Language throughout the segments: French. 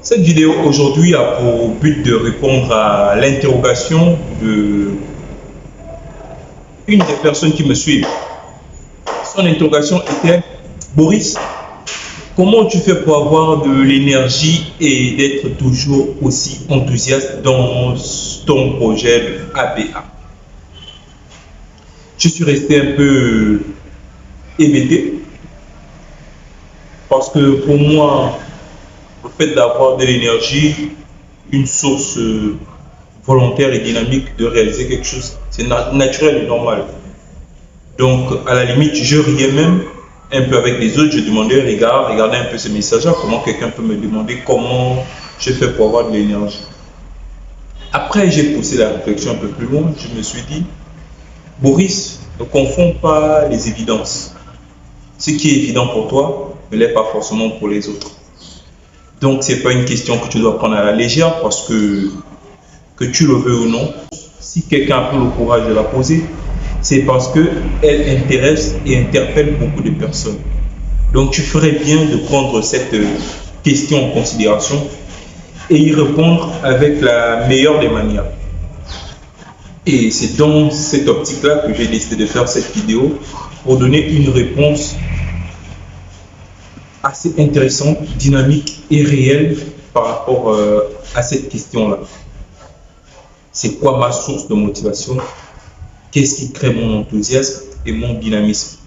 Cette vidéo aujourd'hui a pour but de répondre à l'interrogation de une des personnes qui me suivent. Son interrogation était: Boris, comment tu fais pour avoir de l'énergie et d'être toujours aussi enthousiaste dans ton projet de ABA? Je suis resté un peu hébété parce que pour moi, le fait d'avoir de l'énergie, une source volontaire et dynamique de réaliser quelque chose, c'est naturel et normal. Donc, à la limite, je riais même un peu avec les autres. Je demandais, regardez un peu ce message-là, comment quelqu'un peut me demander comment je fais pour avoir de l'énergie. Après, j'ai poussé la réflexion un peu plus loin. Je me suis dit, Boris, ne confonds pas les évidences. Ce qui est évident pour toi ne l'est pas forcément pour les autres. Donc, ce n'est pas une question que tu dois prendre à la légère parce que tu le veux ou non, si quelqu'un a pris le courage de la poser, c'est parce qu'elle intéresse et interpelle beaucoup de personnes. Donc, tu ferais bien de prendre cette question en considération et y répondre avec la meilleure des manières. Et c'est dans cette optique-là que j'ai décidé de faire cette vidéo pour donner une réponse assez intéressante, dynamique et réelle par rapport à cette question-là. C'est quoi ma source de motivation? Qu'est-ce qui crée mon enthousiasme et mon dynamisme?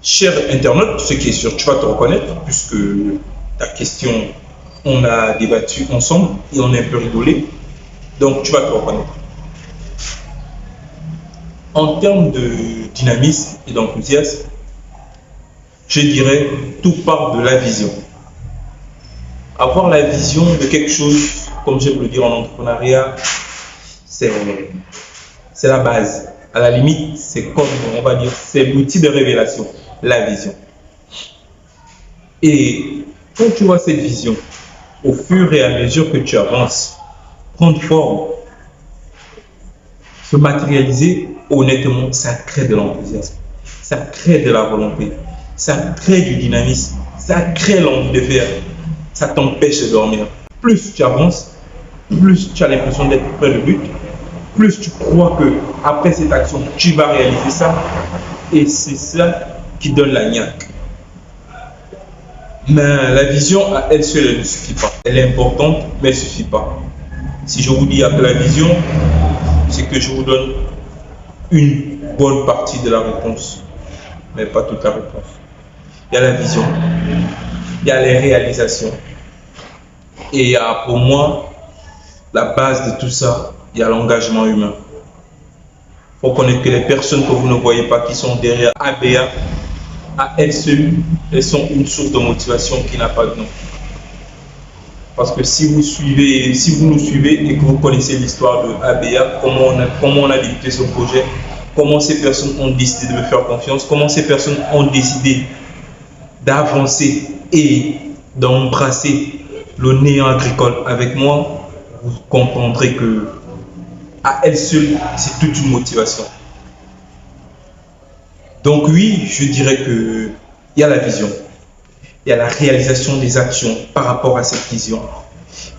Cher internaute, ce qui est sûr, tu vas te reconnaître puisque ta question, on a débattu ensemble et on a un peu rigolé. Donc, tu vas te reconnaître. En termes de dynamisme et d'enthousiasme, je dirais, tout part de la vision. Avoir la vision de quelque chose, comme j'aime le dire en entrepreneuriat, c'est la base. À la limite, c'est comme, on va dire, c'est l'outil de révélation, la vision. Et quand tu vois cette vision, au fur et à mesure que tu avances, prendre forme, se matérialiser, honnêtement, ça crée de l'enthousiasme, ça crée de la volonté, ça crée du dynamisme, ça crée l'envie de faire, ça t'empêche de dormir. Plus tu avances, plus tu as l'impression d'être près du but, plus tu crois que après cette action, tu vas réaliser ça, et c'est ça qui donne la niaque. Mais la vision à elle seule, elle ne suffit pas. Elle est importante, mais elle ne suffit pas. Si je vous dis après la vision, c'est que je vous donne une bonne partie de la réponse, mais pas toute la réponse. Il y a la vision, il y a les réalisations, et il y a pour moi la base de tout ça, il y a l'engagement humain. Il faut connaître que les personnes que vous ne voyez pas qui sont derrière ABA, à elles seules, elles sont une source de motivation qui n'a pas de nom. Parce que si vous nous suivez et que vous connaissez l'histoire de ABA, comment on a débuté ce projet, comment ces personnes ont décidé de me faire confiance, comment ces personnes ont décidé d'avancer et d'embrasser le néant agricole avec moi, vous comprendrez que à elle seule, c'est toute une motivation. Donc oui, je dirais qu'il y a la vision, il y a la réalisation des actions par rapport à cette vision.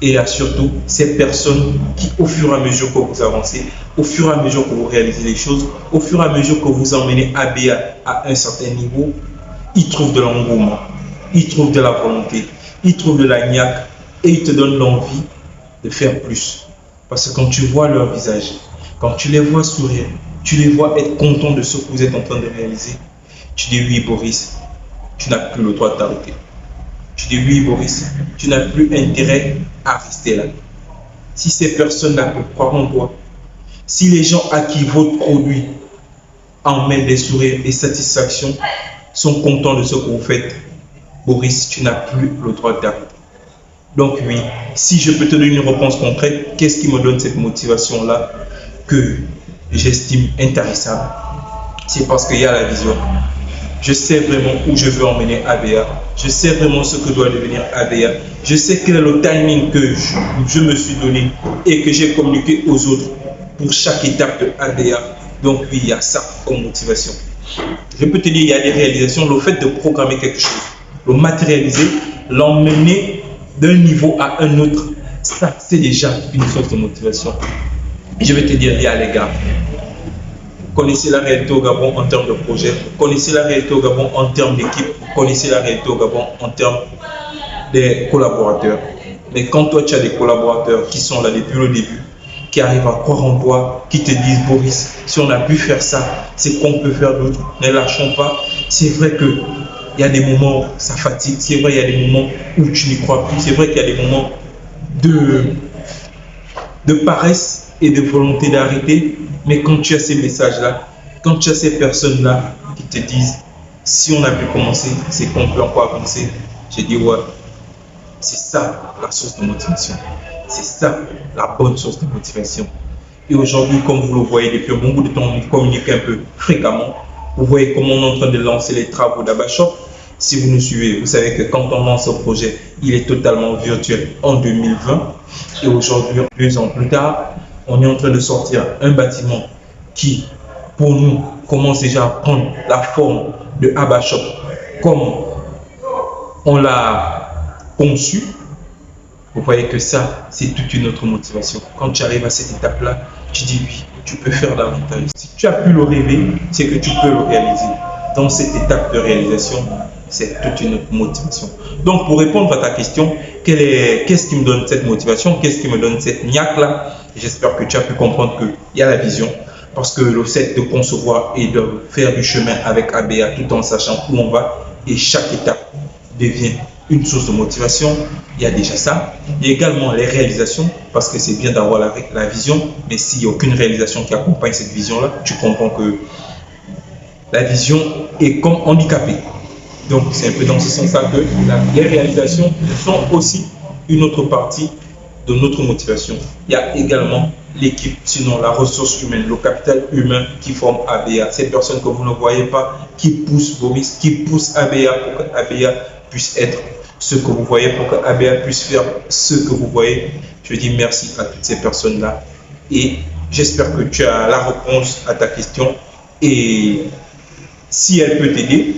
Et il y a surtout ces personnes qui, au fur et à mesure que vous avancez, au fur et à mesure que vous réalisez les choses, au fur et à mesure que vous emmenez ABA à un certain niveau, ils trouvent de l'engouement, ils trouvent de la volonté, ils trouvent de la niaque et ils te donnent l'envie de faire plus. Parce que quand tu vois leur visage, quand tu les vois sourire, tu les vois être contents de ce que vous êtes en train de réaliser, tu dis oui Boris, tu n'as plus le droit de t'arrêter. Tu dis oui Boris, tu n'as plus intérêt à rester là. Si ces personnes-là peuvent croire en toi, si les gens à qui votre produit emmène des sourires et satisfaction sont contents de ce que vous faites, Boris, tu n'as plus le droit de t'arrêter. Donc oui, si je peux te donner une réponse concrète, qu'est-ce qui me donne cette motivation-là que j'estime intarissable? C'est parce qu'il y a la vision. Je sais vraiment où je veux emmener ABA. Je sais vraiment ce que doit devenir ABA. Je sais quel est le timing que je me suis donné et que j'ai communiqué aux autres pour chaque étape de ABA. Donc oui, il y a ça comme motivation. Je peux te dire, il y a des réalisations. Le fait de programmer quelque chose, le matérialiser, l'emmener d'un niveau à un autre, ça c'est déjà une source de motivation. Et je vais te dire, les gars, connaissez la réalité au Gabon en termes de projet, connaissez la réalité au Gabon en termes d'équipe, connaissez la réalité au Gabon en termes des collaborateurs. Mais quand toi tu as des collaborateurs qui sont là depuis le début, qui arrivent à croire en toi, qui te disent Boris, si on a pu faire ça, c'est qu'on peut faire d'autres, ne lâchons pas. C'est vrai qu'il y a des moments où ça fatigue, c'est vrai qu'il y a des moments où tu n'y crois plus, c'est vrai qu'il y a des moments de paresse et de volonté d'arrêter, mais quand tu as ces messages-là, quand tu as ces personnes-là qui te disent si on a pu commencer, c'est qu'on peut encore avancer, je dis ouais, c'est ça la source de motivation. C'est ça la bonne source de motivation. Et aujourd'hui, comme vous le voyez depuis un bon bout de temps, on communique un peu fréquemment. Vous voyez comment on est en train de lancer les travaux d'Abashop. Si vous nous suivez, vous savez que quand on lance ce projet, il est totalement virtuel en 2020. Et aujourd'hui, 2 ans plus tard, on est en train de sortir un bâtiment qui, pour nous, commence déjà à prendre la forme de Abashop comme on l'a conçu. Vous voyez que ça, c'est toute une autre motivation. Quand tu arrives à cette étape-là, tu dis oui, tu peux faire davantage. Si tu as pu le rêver, c'est que tu peux le réaliser. Dans cette étape de réalisation, c'est toute une autre motivation. Donc, pour répondre à ta question, qu'est-ce qui me donne cette motivation? Qu'est-ce qui me donne cette niaque-là? J'espère que tu as pu comprendre qu'il y a la vision. Parce que le fait de concevoir et de faire du chemin avec ABA tout en sachant où on va, et chaque étape devient une source de motivation, il y a déjà ça. Il y a également les réalisations, parce que c'est bien d'avoir la vision, mais s'il n'y a aucune réalisation qui accompagne cette vision-là, tu comprends que la vision est comme handicapée. Donc c'est un peu dans ce sens-là que les réalisations sont aussi une autre partie de notre motivation. Il y a également l'équipe, sinon la ressource humaine, le capital humain qui forme ABA. Ces personnes que vous ne voyez pas, qui poussent Boris, qui poussent ABA pour que ABA puisse être ce que vous voyez, pour que ABA puisse faire ce que vous voyez. Je dis merci à toutes ces personnes-là et j'espère que tu as la réponse à ta question et si elle peut t'aider,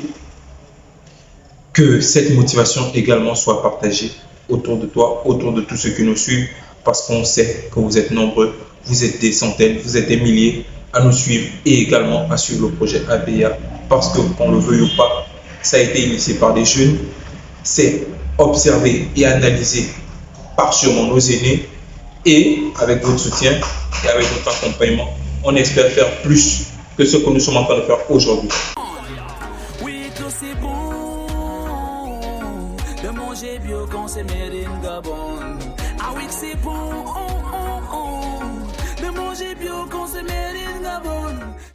que cette motivation également soit partagée autour de toi, autour de tous ceux qui nous suivent, parce qu'on sait que vous êtes nombreux, vous êtes des centaines, vous êtes des milliers à nous suivre et également à suivre le projet ABA, parce que qu'on le veuille ou pas, ça a été initié par des jeunes, c'est observé et analysé par sûrement nos aînés, et avec votre soutien et avec votre accompagnement, on espère faire plus que ce que nous sommes en train de faire aujourd'hui. De manger bio quand c'est made in Gabon. Ah oui que c'est bon. De manger bio quand c'est made in Gabon.